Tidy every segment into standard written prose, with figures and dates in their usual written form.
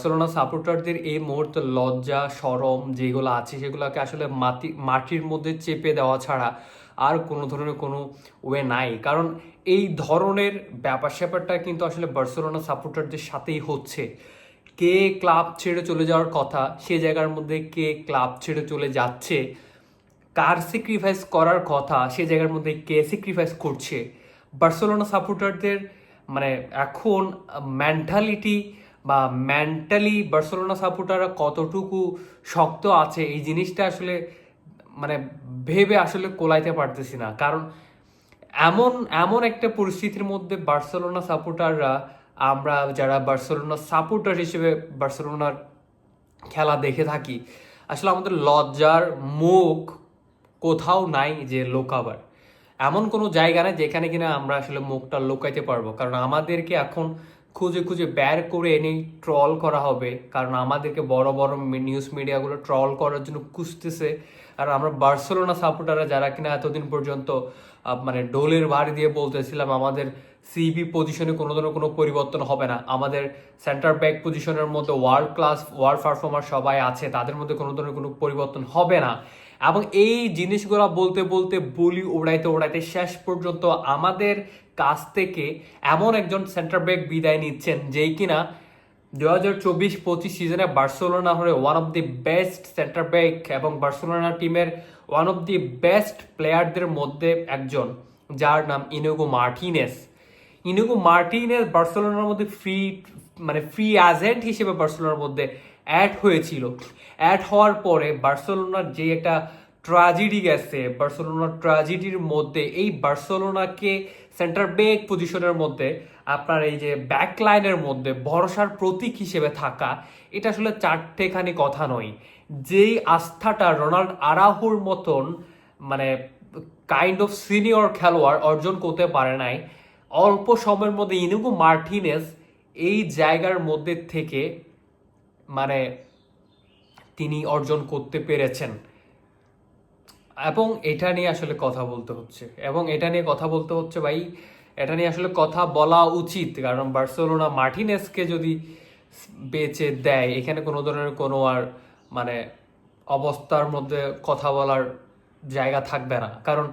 Barcelona সাপোর্টারদের এই মুহূর্তে লজ্জা শরম যেগুলো আছে সেগুলোকে আসলে মাটির মধ্যে চেপে দেওয়া ছাড়া আর কোনো ধরনের কোনো ওয়ে নাই। কারণ এই ধরনের ব্যাপার স্যাপারটা কিন্তু আসলে বার্সেলোনা সাপোর্টারদের সাথেই হচ্ছে। কে ক্লাব ছেড়ে চলে যাওয়ার কথা সে জায়গার মধ্যে কে ক্লাব ছেড়ে চলে যাচ্ছে, কার স্যাক্রিফাইস করার কথা সে জায়গার মধ্যে কে স্যাক্রিফাইস করছে। বার্সেলোনা সাপোর্টারদের মানে এখন মেন্টালিটি বা মেন্টালি বার্সেলোনা সাপোর্টাররা কতটুকু শক্ত আছে এই জিনিসটা আসলে মানে ভেবে আসলে কোলাইতে পারতেছি না। কারণ এমন এমন একটা পরিস্থিতির মধ্যে বার্সেলোনা সাপোর্টাররা, আমরা যারা বার্সেলোনা সাপোর্টার হিসেবে বার্সেলোনার খেলা দেখে থাকি, আসলে আমাদের লজ্জার মুখ কোথাও নাই যে লোকাবার। এমন কোনো জায়গা নেই যেখানে কিনা আমরা আসলে মুখটা লুকাইতে পারবো, কারণ আমাদেরকে এখন খুঁজে খুঁজে বের করে এনে ট্রল করা হবে। কারণ আমাদেরকে বড় বড় নিউজ মিডিয়াগুলো ট্রল করার জন্য খুঁজতেছে। আর আমরা বার্সেলোনা সাপোর্টাররা যারা কিনা এতদিন পর্যন্ত মানে ডোলের ভার দিয়ে বলতেছিলাম আমাদের সিবি পজিশনে কোনো ধরনের কোনো পরিবর্তন হবে না, আমাদের সেন্টার ব্যাক পজিশনের মধ্যে ওয়ার্ল্ড ক্লাস ওয়ার্ল্ড পারফর্মার সবাই আছে, তাদের মধ্যে কোনো ধরনের কোনো পরিবর্তন হবে না, এবং এই জিনিসগুলো বলতে বলতে বলি উড়াইতে উড়াইতে শেষ পর্যন্ত আমাদের কাছ থেকে এমন একজন সেন্টার ব্যাক বিদায় নিচ্ছেন যেই কিনা 2024-25 সিজনে বার্সেলোনা হয়ে one of the best centre back এবং বার্সেলোনা টিমের ওয়ান অফ দি বেস্ট প্লেয়ারদের মধ্যে একজন, যার নাম ইনিগো মার্টিনেস। ইনিগো মার্টিনেস বার্সেলোনার মধ্যে ফ্রি এজেন্ট হিসেবে বার্সেলোনার মধ্যে অ্যাড হয়েছিল। অ্যাড হওয়ার পরে বার্সেলোনার যে একটা ট্র্যাজেডি গেছে, বার্সেলোনার ট্র্যাজেডির মধ্যে এই বার্সেলোনাকে সেন্টার ব্যাক পজিশনের মধ্যে আপনার এই যে ব্যাক লাইনের মধ্যে ভরসার প্রতীক হিসেবে থাকা, এটা আসলে চারটেখানি কথা নয়। যেই আস্থাটা রোনাল্ড আরাহুর মতন মানে কাইন্ড অফ সিনিয়র খেলোয়াড় অর্জন করতে পারে নাই, অল্প সময়ের মধ্যে ইনিগো মার্টিনেস এই জায়গার মধ্যে থেকে মানে তিনি অর্জন করতে পেরেছেন। এবং এটা নিয়ে আসলে কথা বলতে হচ্ছে, ভাই, এটা নিয়ে আসলে কথা বলা উচিত। কারণ বার্সেলোনা মার্টিনেসকে যদি বেচে দেয়, এখানে কোনো ধরনের কোনো আর মানে অবস্থার মধ্যে কথা বলার জায়গা থাকবে না। কারণ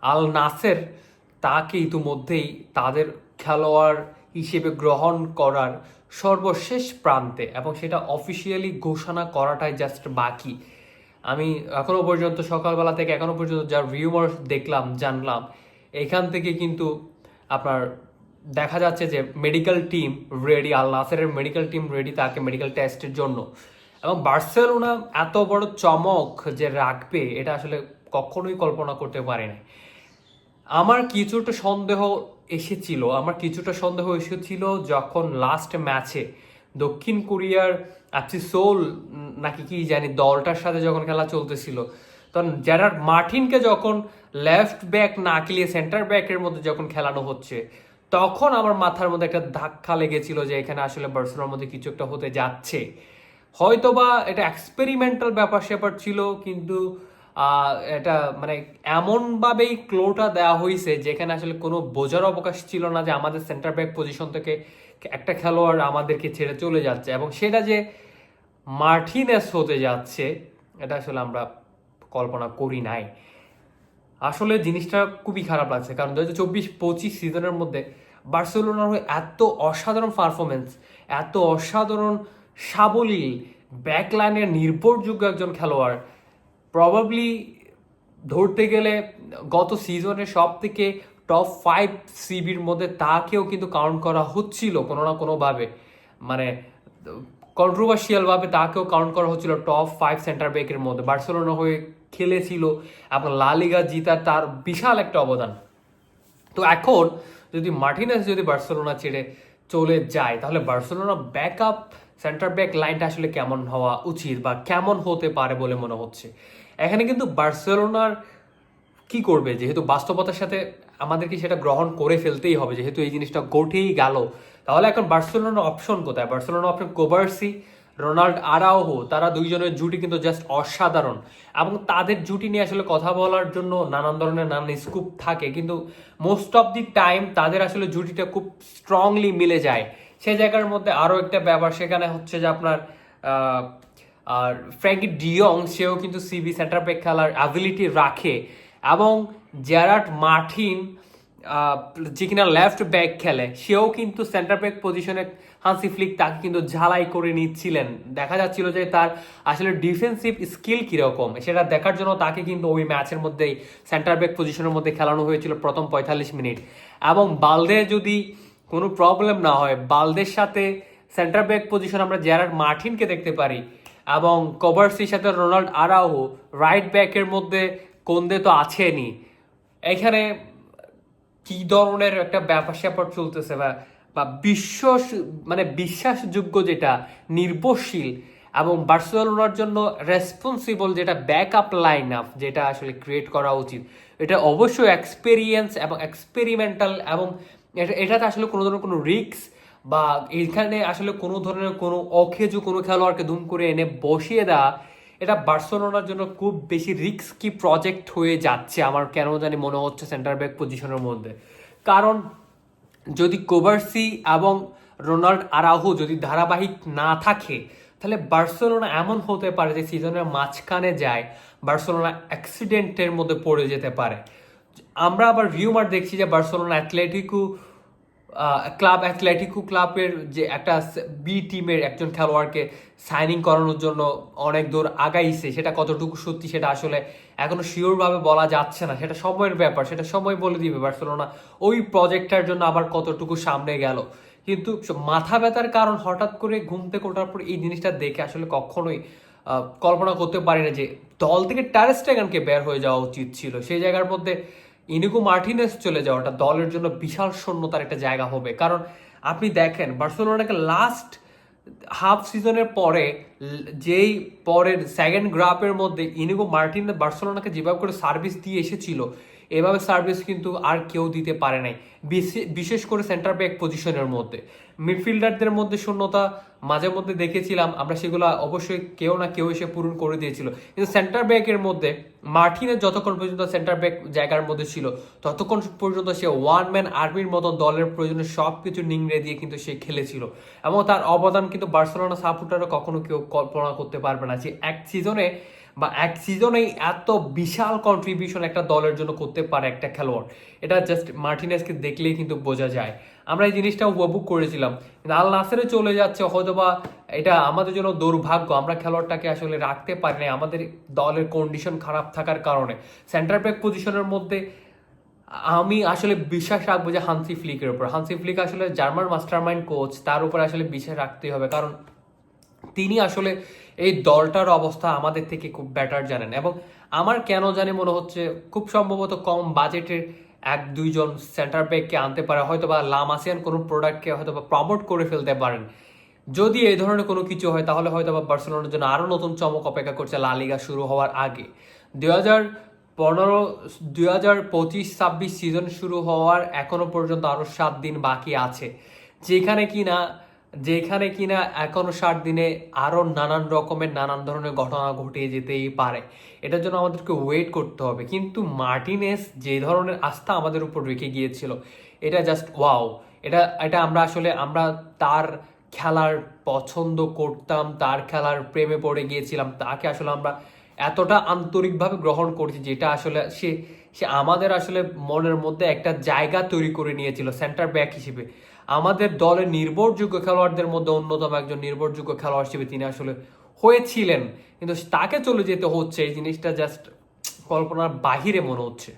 আল নাসের তাকে ইতিমধ্যেই তাদের খেলোয়াড় হিসেবে গ্রহণ করার সর্বশেষ প্রান্তে, এবং সেটা অফিসিয়ালি ঘোষণা করাটাই জাস্ট বাকি। আমি এখনো পর্যন্ত সকালবেলা থেকে এখনো পর্যন্ত যা রিউমার দেখলাম জানলাম, এখান থেকে কিন্তু আপনার দেখা যাচ্ছে যে মেডিকেল টিম রেডি, আল নাসেরের মেডিকেল টিম রেডি তাকে মেডিকেল টেস্টের জন্য। এবং বার্সেলোনা এত বড় চমক যে রাখবে এটা আসলে কখনোই কল্পনা করতে পারে না। আমার কিছুটা সন্দেহ এসেছিল যখন লাস্ট ম্যাচে দক্ষিণ কোরিয়ার সোল নাকি কি জানি দলটার সাথে যখন খেলা চলতেছিল, তখন জেরার্ড মার্টিনকে যখন লেফট ব্যাক না খেলিয়ে সেন্টার ব্যাকের মধ্যে যখন খেলানো হচ্ছে, তখন আমার মাথার মধ্যে একটা ধাক্কা লেগেছিল যে এখানে আসলে বার্সেলোনার মধ্যে কিছু একটা হতে যাচ্ছে। হয়তোবা এটা এক্সপেরিমেন্টাল ব্যাপার স্যাপার ছিল, কিন্তু এটা মানে এমনভাবেই ক্লোটা দেওয়া হয়েছে যেখানে আসলে কোনো বোঝার অবকাশ ছিল না যে আমাদের সেন্টার ব্যাক পজিশন থেকে একটা খেলোয়াড় আমাদেরকে ছেড়ে চলে যাচ্ছে, এবং সেটা যে মার্টিনেস হতে যাচ্ছে এটা আসলে আমরা কল্পনা করি নাই। আসলে জিনিসটা খুবই খারাপ লাগছে, কারণ 2024-25 সিজনের মধ্যে বার্সেলোনার হয়ে এত অসাধারণ পারফরমেন্স, এত অসাধারণ সাবলীল ব্যাকলাইনের নির্ভরযোগ্য একজন খেলোয়াড়, প্রবাবলি ধরতে গেলে গত সিজনে সব থেকে টপ 5 সিবির মধ্যে তাকেও কিন্তু কাউন্ট করা হচ্ছিল কোনো না কোনোভাবে, মানে কন্ট্রোভার্সিয়ালভাবে তাকেও কাউন্ট করা হচ্ছিল টপ 5 সেন্টার ব্যাকের মধ্যে। বার্সেলোনা হয়ে খেলেছিল এবং লা লিগা জিতার তার বিশাল একটা অবদান। তো এখন যদি মার্টিনেস যদি বার্সেলোনা ছেড়ে চলে যায়, তাহলে বার্সেলোনা ব্যাকআপ সেন্টার ব্যাক লাইনটা আসলে কেমন হওয়া উচিত বা কেমন হতে পারে বলে মনে হচ্ছে। এখানে কিন্তু বার্সেলোনার কি করবে, যেহেতু বাস্তবতার সাথে আমাদেরকে সেটা গ্রহণ করে ফেলতেই হবে, যেহেতু এই জিনিসটা ঘটেই গেল, তাহলে এখন বার্সেলোনার অপশন কোথায়? বার্সেলোনার অপশন কোবার্সি, রোনাল্ড আরাউহো, তারা দুইজনের জুটি কিন্তু জাস্ট অসাধারণ, এবং তাদের জুটি নিয়ে আসলে কথা বলার জন্য নানান ধরনের নানান স্কুপ থাকে, কিন্তু মোস্ট অফ দি টাইম তাদের আসলে জুটিটা খুব স্ট্রংলি মিলে যায়। সেই জায়গার মধ্যে আরও একটা ব্যাপার সেখানে হচ্ছে যে আপনার আর ফ্র্যাঙ্কি ডিয়ং সেও কিন্তু সিবি সেন্টার ব্যাক খেলার অ্যাবিলিটি রাখে, এবং জেরার্ড মার্টিন যে কিনা লেফট ব্যাক খেলে সেও কিন্তু সেন্টার ব্যাক পজিশনে হান্সি ফ্লিক তাকে কিন্তু ঝালাই করে নিচ্ছিলেন। দেখা যাচ্ছিল যে তার আসলে ডিফেন্সিভ স্কিল কীরকম সেটা দেখার জন্য তাকে কিন্তু ওই ম্যাচের মধ্যেই সেন্টার ব্যাক পজিশনের মধ্যে খেলানো হয়েছিল প্রথম 45 মিনিট। এবং বালদে যদি কোনো প্রবলেম না হয়, বালদের সাথে সেন্টার ব্যাক পজিশন আমরা জেরার্ড মার্টিনকে দেখতে পারি, এবং কভার্সির সাথে রোনাল্ড আরাউহো, রাইট ব্যাকের মধ্যে কোন্দে তো আছেনই। এখানে কি ধরনের একটা ব্যাপার স্যাপার চলতেছে, বা বিশ্বাসযোগ্য যেটা নির্ভরশীল এবং বার্সেলোনার জন্য রেসপন্সিবল যেটা ব্যাকআপ লাইন আপ যেটা আসলে ক্রিয়েট করা উচিত, এটা অবশ্যই এক্সপেরিয়েন্স এবং এক্সপেরিমেন্টাল, এবং এটাতে আসলে কোনো ধরনের কোনো রিস্ক বা এখানে আসলে কোনো ধরনের কোনো অখেজু কোনো খেলোয়াড়কে দুম করে এনে বসিয়ে দেওয়া, এটা বার্সেলোনার জন্য খুব বেশি রিস্কি প্রজেক্ট হয়ে যাচ্ছে আমার কেন জানি মনে হচ্ছে সেন্টার ব্যাক পজিশনের মধ্যে। কারণ যদি কোভার্সি এবং রোনাল্ড আরাউহো যদি ধারাবাহিক না থাকে, তাহলে বার্সেলোনা এমন হতে পারে যে সিজনের মাঝখানে যায় বার্সেলোনা অ্যাক্সিডেন্টের মধ্যে পড়ে যেতে পারে। আমরা আবার রিউমার দেখছি যে বার্সেলোনা অ্যাথলেটিকো ক্লাবের যে একটা বি টিমের একজন খেলোয়াড়কে সাইনিং করানোর জন্য অনেক দূর আগাইছে, সেটা কতটুকু সত্যি সেটা আসলে এখনো শিওরভাবে বলা যাচ্ছে না, সেটা সময়ের ব্যাপার, সেটা সময় বলে দিবে বার্সেলোনা ওই প্রজেক্টটার জন্য আবার কতটুকু সামনে গেল। কিন্তু মাথা ব্যথার কারণ হঠাৎ করে ঘুম থেকে ওঠার পর এই জিনিসটা দেখে আসলে কখনোই কল্পনা করতে পারি না যে দল থেকে টার স্টেগানকে বের হয়ে যাওয়া উচিত ছিল। সেই জায়গার মধ্যে ইনিগো মার্টিনেস চলে যাওয়াটা দলের জন্য বিশাল শূন্যতার একটা জায়গা হবে। কারণ আপনি দেখেন বার্সেলোনাকে লাস্ট হাফ সিজনের পরে যেই পরের সেকেন্ড গ্রাফের মধ্যে ইনিগো মার্টিন বার্সেলোনাকে যেভাবে করে সার্ভিস দিয়ে এসেছিল, এভাবে সার্ভিস কিন্তু আর কেউ দিতে পারে নাই, বিশেষ করে সেন্টার ব্যাক পজিশনের মধ্যে। মিডফিল্ডারদের মধ্যে শূন্যতা মাঝে মধ্যে দেখেছিলাম আমরা, সেগুলো অবশ্যই কেউ না কেউ এসে পূরণ করে দিয়েছিল, কিন্তু সেন্টার ব্যাকের মধ্যে মার্টিনের যতক্ষণ পর্যন্ত সেন্টার ব্যাক জায়গার মধ্যে ছিল ততক্ষণ পর্যন্ত সে ওয়ান ম্যান আর্মির মতো দলের প্রয়োজনে সব কিছু নিংড়ে দিয়ে কিন্তু সে খেলেছিল, এবং তার অবদান কিন্তু বার্সেলোনা সাপোর্টাররা কখনো কেউ কল্পনা করতে পারবে না যে এক সিজনেই এত বিশাল কন্ট্রিবিউশন একটা দলের জন্য করতে পারে একটা খেলোয়াড়। এটা জাস্ট মার্টিনেসকে দেখলেই কিন্তু বোঝা যায়। আমরা এই জিনিসটা উপভোগ করেছিলাম, কিন্তু আল নাসেরে চলে যাচ্ছে, হয়তোবা এটা আমাদের জন্য দুর্ভাগ্য, আমরা খেলোয়াড়টাকে আসলে রাখতে পারি না আমাদের দলের কন্ডিশন খারাপ থাকার কারণে। সেন্টার ব্যাক পজিশনের মধ্যে আমি আসলে বিশ্বাস রাখবো যে হান্সি ফ্লিকের উপর। হান্সি ফ্লিক আসলে জার্মান মাস্টারমাইন্ড কোচ, তার উপর আসলে বিশ্বাস রাখতেই হবে, কারণ তিনি আসলে এই দলটার অবস্থা আমাদের থেকে খুব বেটার জানেন। এবং আমার কেন জানি মনে হচ্ছে খুব সম্ভবত কম বাজেটের এক দুইজন সেন্টার ব্যাককে আনতে পারে, হয়তো বা লামাসিয়ান কোনো প্রোডাক্টকে হয়তো বা প্রমোট করে ফেলতে পারেন। যদি এই ধরনের কোনো কিছু হয় তাহলে হয়তো বা বার্সেলোনার জন্য আরও নতুন চমক অপেক্ষা করছে লা লিগা শুরু হওয়ার আগে। 2025-26 সিজন শুরু হওয়ার এখনো পর্যন্ত আরও 7 দিন বাকি আছে, যেখানে কিনা এখনো 60 দিনে আরো নানান ধরনের ঘটনা ঘটে যেতেই পারে। এটার জন্য আমাদেরকে ওয়েট করতে হবে। কিন্তু মার্টিনেস যে ধরনের আস্থা আমাদের উপর রেখে গিয়েছিল, এটা জাস্ট ওয়াও। এটা আমরা তার খেলার পছন্দ করতাম, তার খেলার প্রেমে পড়ে গিয়েছিলাম, তাকে আসলে আমরা এতটা আন্তরিকভাবে গ্রহণ করছি যেটা আসলে সে আমাদের আসলে মনের মধ্যে একটা জায়গা তৈরি করে নিয়েছিল সেন্টার ব্যাক হিসেবে। আমাদের দলের নির্ভরযোগ্য খেলোয়াড়দের মধ্যে অন্যতম একজন নির্ভরযোগ্য খেলোয়াড় হিসেবে তিনি আসলে হয়েছিলেন, কিন্তু তাকে চলে যেতে হচ্ছে, এই জিনিসটা জাস্ট কল্পনার বাহিরে মনে হচ্ছে।